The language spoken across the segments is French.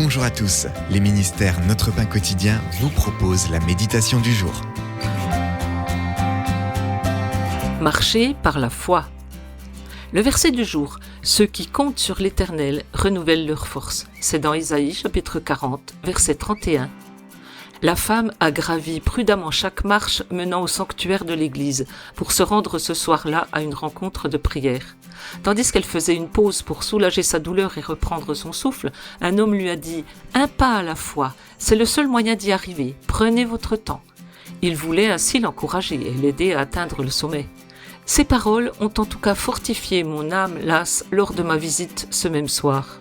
Bonjour à tous, les ministères Notre Pain Quotidien vous proposent la méditation du jour. Marcher par la foi. Le verset du jour, ceux qui comptent sur l'Éternel renouvellent leur force. C'est dans Isaïe chapitre 40, verset 31. La femme a gravi prudemment chaque marche menant au sanctuaire de l'église pour se rendre ce soir-là à une rencontre de prière. Tandis qu'elle faisait une pause pour soulager sa douleur et reprendre son souffle, un homme lui a dit « Un pas à la fois, c'est le seul moyen d'y arriver, prenez votre temps ». Il voulait ainsi l'encourager et l'aider à atteindre le sommet. Ces paroles ont en tout cas fortifié mon âme lasse lors de ma visite ce même soir.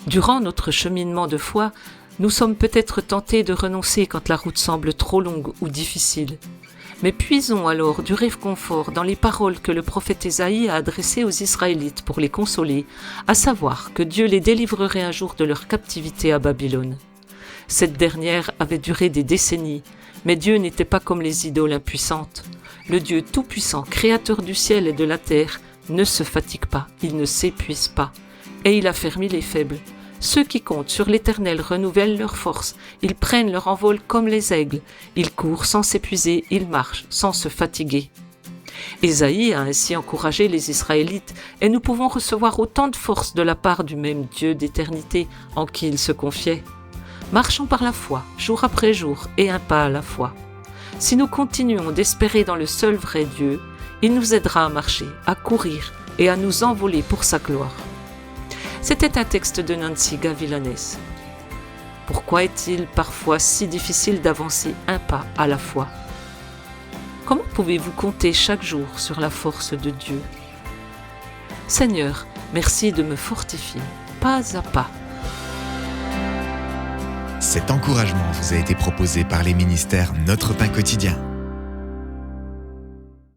Durant notre cheminement de foi, nous sommes peut-être tentés de renoncer quand la route semble trop longue ou difficile. Mais puisons alors du réconfort dans les paroles que le prophète Ésaïe a adressées aux Israélites pour les consoler, à savoir que Dieu les délivrerait un jour de leur captivité à Babylone. Cette dernière avait duré des décennies, mais Dieu n'était pas comme les idoles impuissantes. Le Dieu tout-puissant, créateur du ciel et de la terre, ne se fatigue pas, il ne s'épuise pas, et il affermit les faibles. Ceux qui comptent sur l'Éternel renouvellent leur force, ils prennent leur envol comme les aigles, ils courent sans s'épuiser, ils marchent sans se fatiguer. Ésaïe a ainsi encouragé les Israélites et nous pouvons recevoir autant de force de la part du même Dieu d'éternité en qui il se confiait. Marchons par la foi, jour après jour et un pas à la fois. Si nous continuons d'espérer dans le seul vrai Dieu, il nous aidera à marcher, à courir et à nous envoler pour sa gloire. C'était un texte de Nancy Gavilanes. Pourquoi est-il parfois si difficile d'avancer un pas à la fois? Comment pouvez-vous compter chaque jour sur la force de Dieu? Seigneur, merci de me fortifier, pas à pas. Cet encouragement vous a été proposé par les ministères Notre Pain Quotidien.